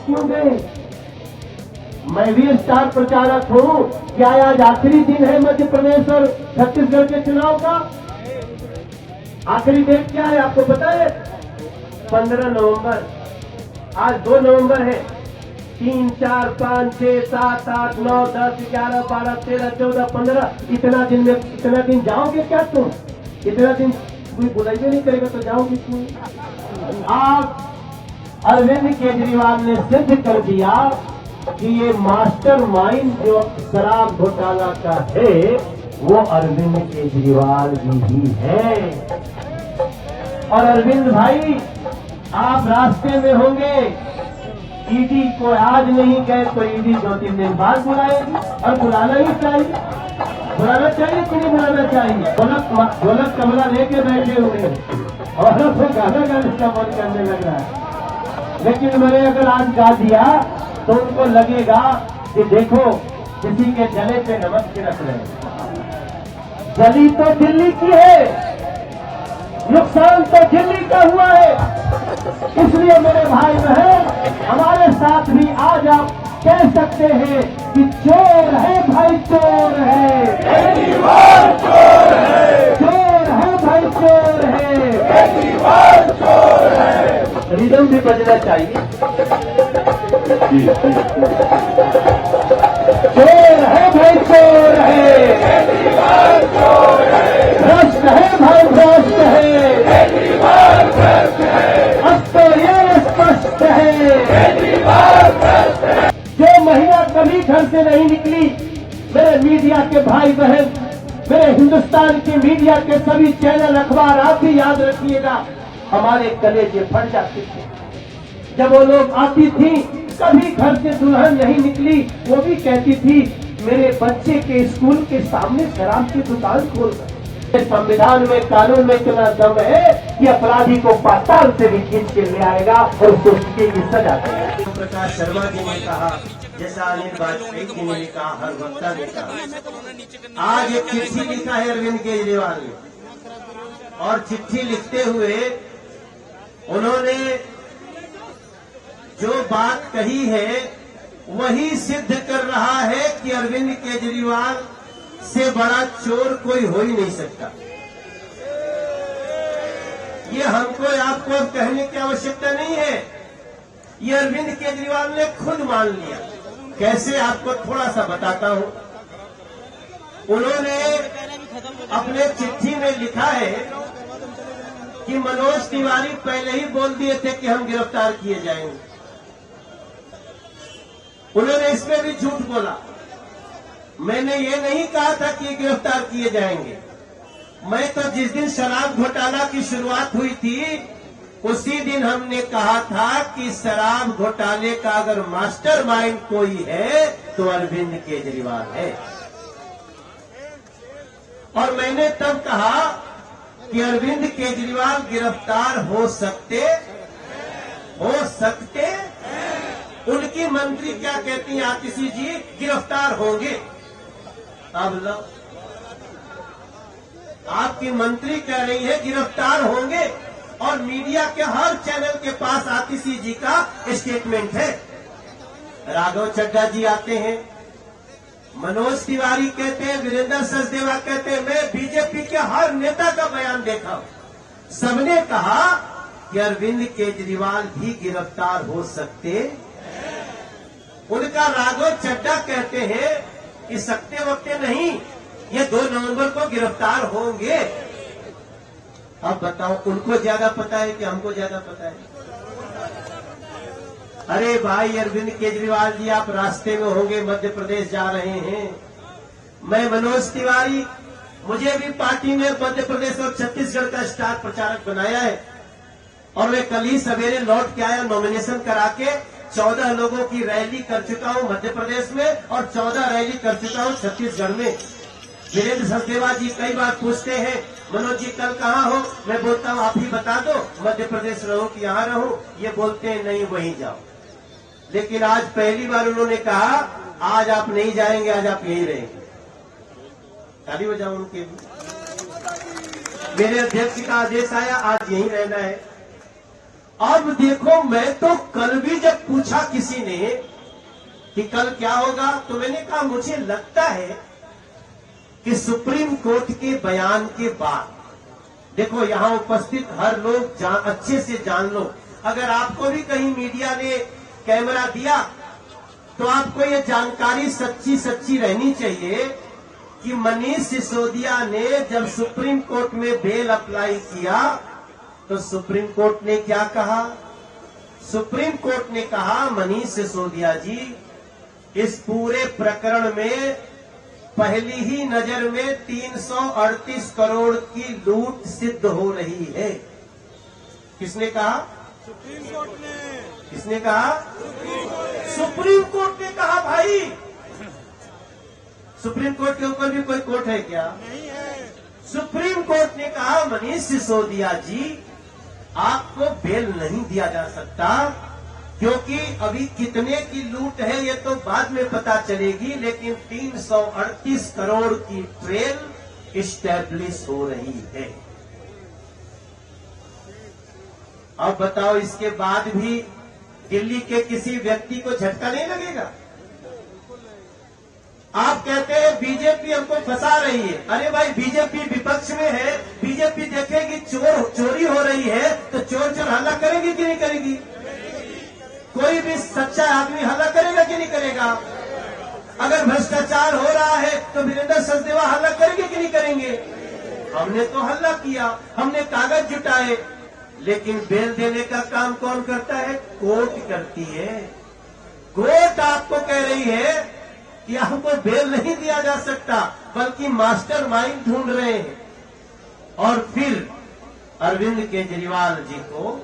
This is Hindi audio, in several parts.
क्यों गए? मैं भी स्टार प्रचारक हूं। क्या आज आखिरी दिन है मध्य प्रदेश और छत्तीसगढ़ के चुनाव का? आखिरी डेट क्या है आपको पता है? 15 नवंबर। आज 2 नवंबर है। 3, 4, 5, 6, 7, 8, 9, 10, 11, 12, 13, 14, 15 इतना दिन जाओगे क्या तुम? इतना दिन कोई बुलाई नहीं करेगा तो जाओगे क्यों? आप अरविंद केजरीवाल ने सिद्ध कर दिया कि ये मास्टरमाइंड जो शराब घोटाला का है वो अरविंद केजरीवाल ही है। और अरविंद भाई, आप रास्ते में होंगे। ईडी को आज नहीं गए तो ईडी 2-3 दिन बाद बुलाएगी, और बुलाना ही चाहिए। बुलाना चाहिए कि नहीं बुलाना चाहिए? ढोलक कमला लेके बैठे हुए हैं और तो गाना गाने का मन करने लग रहा है। लेकिन मैंने अगर आज गा दिया तो उनको लगेगा कि देखो किसी के जले पे नमक छिड़क रहे हैं। जली तो दिल्ली की है, नुकसान तो दिल्ली का हुआ है। इसलिए मेरे भाई बहन, हमारे साथ भी आज आप कह सकते हैं कि चोर है भाई, चोर है, केजरीवाल चोर है, चोर है भाई, चोर है, केजरीवाल चोर है। रिदम भी बजना चाहिए। चोर है भाई, चोर है, केजरीवाल चोर है, भ्रष्ट है भाई, भ्रष्ट है, केजरीवाल भ्रष्ट है। अब तो ये स्पष्ट है, केजरीवाल भ्रष्ट है। जो महिला कभी घर से नहीं निकली, मेरे मीडिया के भाई बहन, मेरे हिंदुस्तान के मीडिया के सभी चैनल अखबार, आप भी याद रखिएगा, हमारे कलेजे फट जाते थे जब वो लोग आती थी। कभी घर से दुल्हन नहीं निकली, वो भी कहती थी मेरे बच्चे के स्कूल के सामने शराब की दुकान खोल कर। संविधान में, कानून में इतना दम है कि अपराधी को पाताल से भी खींच के ले आएगा और उसको की सजा देगा। प्रकाश शर्मा जी ने कहा, जैसा अनिल वाजपेयी जी ने कहा, हर वक्ता ने कहा। आज एक चिट्ठी लिखा है अरविंद केजरीवाल ने, और चिट्ठी लिखते हुए उन्होंने जो बात कही है वही सिद्ध कर रहा है कि अरविंद केजरीवाल से बड़ा चोर कोई हो ही नहीं सकता। ये हमको आपको कहने की आवश्यकता नहीं है, ये अरविंद केजरीवाल ने खुद मान लिया। कैसे, आपको थोड़ा सा बताता हूं। उन्होंने अपने चिट्ठी में लिखा है कि मनोज तिवारी पहले ही बोल दिए थे कि हम गिरफ्तार किए जाएंगे। उन्होंने इसमें भी झूठ बोला। मैंने ये नहीं कहा था कि गिरफ्तार किए जाएंगे। मैं तो जिस दिन शराब घोटाला की शुरुआत हुई थी उसी दिन हमने कहा था कि शराब घोटाले का अगर मास्टरमाइंड कोई है तो अरविंद केजरीवाल है। और मैंने तब कहा कि अरविंद केजरीवाल गिरफ्तार हो सकते। उनकी मंत्री क्या कहती हैं आतिशी जी, गिरफ्तार होंगे। अब लो, आपकी मंत्री कह रही है गिरफ्तार होंगे, और मीडिया के हर चैनल के पास आतिशी जी का स्टेटमेंट है। राघव चड्ढा जी आते हैं, मनोज तिवारी कहते हैं, वीरेंद्र सचदेवा कहते हैं, मैं बीजेपी के हर नेता का बयान देखा, सबने कहा कि अरविंद केजरीवाल भी गिरफ्तार हो सकते। उनका राघव चड्ढा कहते हैं कि सकते वक्ते नहीं, ये 2 नवंबर को गिरफ्तार होंगे। अब बताओ, उनको ज्यादा पता है कि हमको ज्यादा पता है? अरे भाई अरविंद केजरीवाल जी, आप रास्ते में होंगे, मध्य प्रदेश जा रहे हैं। मैं मनोज तिवारी, मुझे भी पार्टी में मध्य प्रदेश और छत्तीसगढ़ का स्टार प्रचारक बनाया है, और मैं कल ही सवेरे लौट के आया, नॉमिनेशन करा के 14 लोगों की रैली कर चुका हूं मध्य प्रदेश में, और 14 रैली कर चुका हूं छत्तीसगढ़ में। वीरेंद्र सचदेवा जी कई बार पूछते हैं, मनोज जी कल कहाँ हो? मैं बोलता हूं आप ही बता दो, मध्य प्रदेश रहो कि यहाँ रहो? ये बोलते हैं नहीं वहीं जाओ। लेकिन आज पहली बार उन्होंने कहा आज आप नहीं जाएंगे, आज आप यहीं रहेंगे। ताली बजाओ उनके लिए। मेरे अध्यक्ष का आदेश आया, आज यहीं रहना है। अब देखो, मैं तो कल भी जब पूछा किसी ने कि कल क्या होगा, तो मैंने कहा मुझे लगता है कि सुप्रीम कोर्ट के बयान के बाद, देखो यहां उपस्थित हर लोग अच्छे से जान लो, अगर आपको भी कहीं मीडिया ने कैमरा दिया तो आपको ये जानकारी सच्ची सच्ची रहनी चाहिए कि मनीष सिसोदिया ने जब सुप्रीम कोर्ट में बेल अप्लाई किया तो सुप्रीम कोर्ट ने क्या कहा? सुप्रीम कोर्ट ने कहा, मनीष सिसोदिया जी, इस पूरे प्रकरण में पहली ही नजर में 338 करोड़ की लूट सिद्ध हो रही है। किसने कहा? सुप्रीम कोर्ट ने। किसने कहा? सुप्रीम कोर्ट ने कहा। भाई, सुप्रीम कोर्ट के ऊपर भी कोई कोर्ट है क्या? नहीं है। सुप्रीम कोर्ट ने कहा, मनीष सिसोदिया जी, आपको बेल नहीं दिया जा सकता, क्योंकि अभी कितने की लूट है ये तो बाद में पता चलेगी, लेकिन 338 करोड़ की ट्रेल इस्टेब्लिश हो रही है। अब बताओ, इसके बाद भी दिल्ली के किसी व्यक्ति को झटका नहीं लगेगा? आप कहते हैं बीजेपी हमको फंसा रही है। अरे भाई, बीजेपी विपक्ष में है, बीजेपी देखेगी चोरी हो रही है तो चोर हल्ला करेगी कि नहीं करेगी? कोई भी सच्चा आदमी हल्ला करेगा कि नहीं करेगा? अगर भ्रष्टाचार हो रहा है तो वीरेंद्र सचदेवा हल्ला करेंगे कि नहीं करेंगे? हमने तो हल्ला किया, हमने कागज जुटाए, लेकिन बेल देने का काम कौन करता है? कोर्ट करती है। कोर्ट आपको कह रही है कि आपको बेल नहीं दिया जा सकता, बल्कि मास्टरमाइंड ढूंढ रहे हैं। और फिर अरविंद केजरीवाल जी को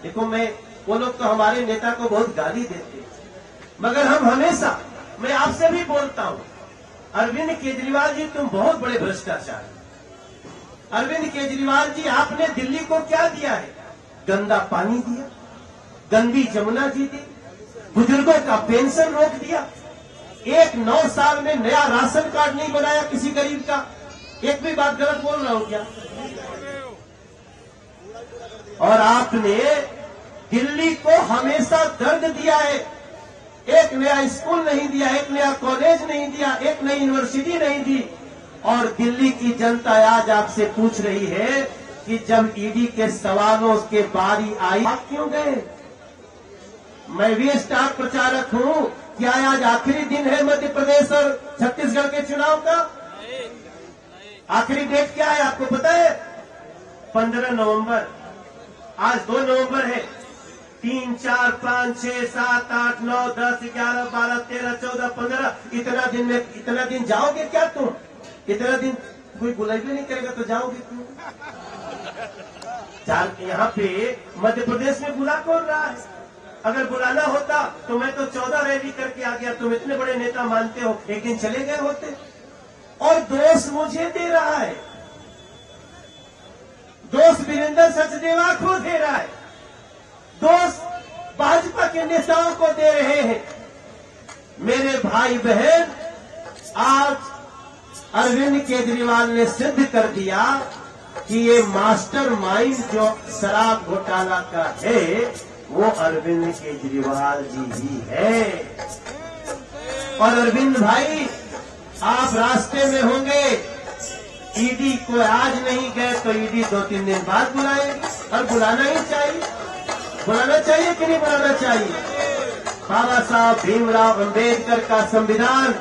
देखो, वो लोग तो हमारे नेता को बहुत गाली देते हैं, मगर हम हमेशा, मैं आपसे भी बोलता हूं, अरविंद केजरीवाल जी, तुम बहुत बड़े भ्रष्टाचार। अरविंद केजरीवाल जी, आपने दिल्ली को क्या दिया है? गंदा पानी दिया, गंदी जमुना जी दी, बुजुर्गों का पेंशन रोक दिया, 9 साल में नया राशन कार्ड नहीं बनाया किसी गरीब का। एक भी बात गलत बोल रहा हूं क्या? और आपने दिल्ली को हमेशा दर्द दिया है। एक नया स्कूल नहीं दिया, एक नया कॉलेज नहीं दिया, एक नई यूनिवर्सिटी नहीं दी। और दिल्ली की जनता आज आपसे पूछ रही है कि जब ईडी के सवालों के बारी आई, आप क्यों गए? मैं भी स्टार प्रचारक हूं। क्या आज आखिरी दिन है मध्य प्रदेश और छत्तीसगढ़ के चुनाव का? आखिरी डेट क्या है आपको पता है? 15 नवंबर। आज 2 नवंबर है। 3, 4, 5, 6, 7, 8, 9, 10, 11, 12, 13, 14, 15 इतना दिन जाओगे क्या तुम? इतना दिन कोई बुलाई भी नहीं करेगा तो जाओगे तुम? यहाँ पे मध्य प्रदेश में बुला कौन रहा है? अगर बुलाना होता तो मैं तो 14 रैली करके आ गया। तुम इतने बड़े नेता मानते हो, एक दिन चले गए होते। और दोष मुझे दे रहा है, दोष वीरेंद्र सचदेवा को दे रहा है, दोष भाजपा के नेताओं को दे रहे हैं। मेरे भाई बहन, आज अरविंद केजरीवाल ने सिद्ध कर दिया कि ये मास्टरमाइंड जो शराब घोटाला का है वो अरविंद केजरीवाल जी ही है। और अरविंद भाई, आप रास्ते में होंगे, ईडी को आज नहीं गए तो ईडी 2-3 दिन बाद बुलाएगी। और बुलाना ही चाहिए, बुलाना चाहिए कि नहीं बुलाना चाहिए? बाबा साहब भीमराव अंबेडकर का संविधान,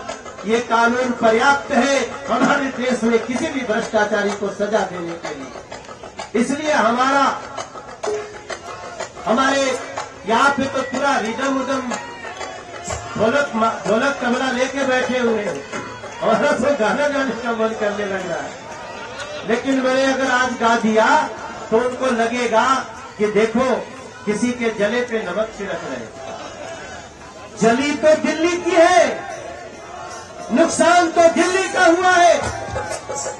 ये कानून पर्याप्त है हमारे देश में किसी भी भ्रष्टाचारी को सजा देने के लिए। इसलिए हमारे यहाँ पे तो पूरा रिदम उदम ढोलक तबला लेके बैठे हुए हैं और तो गाना गाने का मन करने लग रहा है। लेकिन मैंने अगर आज गा दिया तो उनको लगेगा कि देखो किसी के जले पे नमक छिड़क रहे। जली तो दिल्ली की है, नुकसान तो दिल्ली का हुआ है।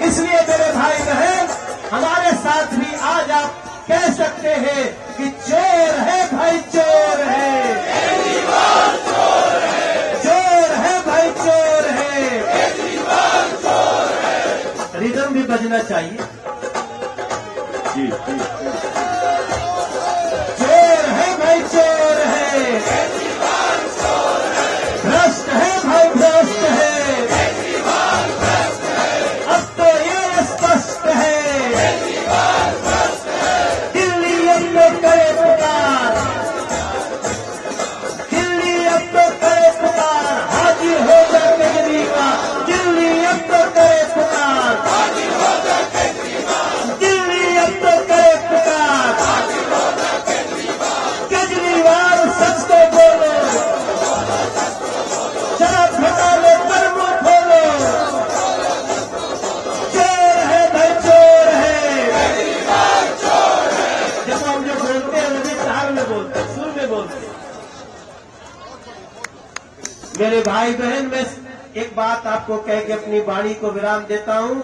इसलिए मेरे भाई बहन, हमारे साथ भी आज आप कह सकते हैं कि चोर है भाई, चोर है, केजरीवाल चोर है, चोर है भाई, चोर है, केजरीवाल चोर है। रिदम भी बजना चाहिए। जी। चोर है भाई चोर है, भ्रष्ट है भाई भ्रष्ट है, अब तो ये स्पष्ट है, दिल्ली अब तो करे पुकार, दिल्ली अब तो करे पुकार, हाजिर हो जा केजरीवाल, दिल्ली अब तो करे पुकार, दिल्ली अब तो करे पुकार, केजरीवाल सच को बोलो, शराब घोटाले पर मुंह खोलो, चोर है भाई चोर है, जब हम जो बोलते हैं वो भी ताल में बोलते हैं, सुर में बोलते हैं। मेरे भाई बहन, मैं एक बात आपको कह के अपनी वाणी को विराम देता हूं।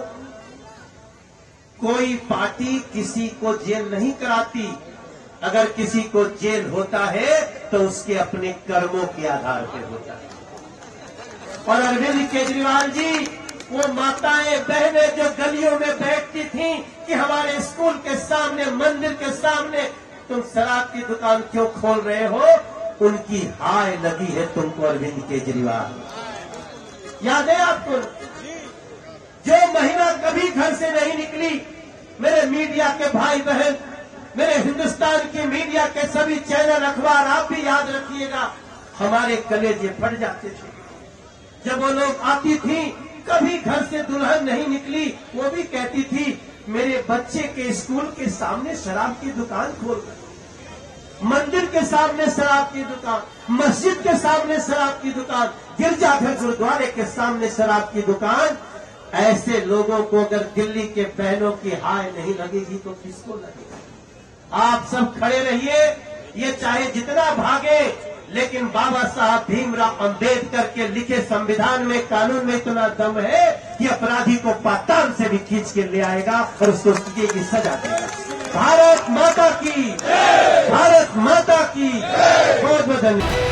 कोई पार्टी किसी को जेल नहीं कराती। अगर किसी को जेल होता है तो उसके अपने कर्मों के आधार पर होता है। और अरविंद केजरीवाल जी, वो माताएं बहनें जो गलियों में बैठती थीं कि हमारे स्कूल के सामने, मंदिर के सामने तुम शराब की दुकान क्यों खोल रहे हो, उनकी हाय लगी है तुमको अरविंद केजरीवाल। याद है आपको? जो महिला कभी घर से नहीं निकली, मेरे मीडिया के भाई बहन, मेरे हिंदुस्तान की मीडिया के सभी चैनल अखबार, आप भी याद रखिएगा, हमारे कलेजे फट जाते थे जब वो लोग आती थी। कभी घर से दुल्हन नहीं निकली, वो भी कहती थी मेरे बच्चे के स्कूल के सामने शराब की दुकान खोल कर, मंदिर के सामने शराब की दुकान, मस्जिद के सामने शराब की दुकान, गिरजाघर गुरुद्वारे के सामने शराब की दुकान। ऐसे लोगों को अगर दिल्ली के बहनों की हाय नहीं लगेगी तो किसको लगेगी? आप सब खड़े रहिए। ये चाहे जितना भागे, लेकिन बाबा साहब भीमराव अंबेडकर के लिखे संविधान में, कानून में इतना दम है कि अपराधी को पाताल से भी खींच के ले आएगा और उसको की सजा देगा। भारत माता की, भारत माता की। बहुत बहुत धन्यवाद।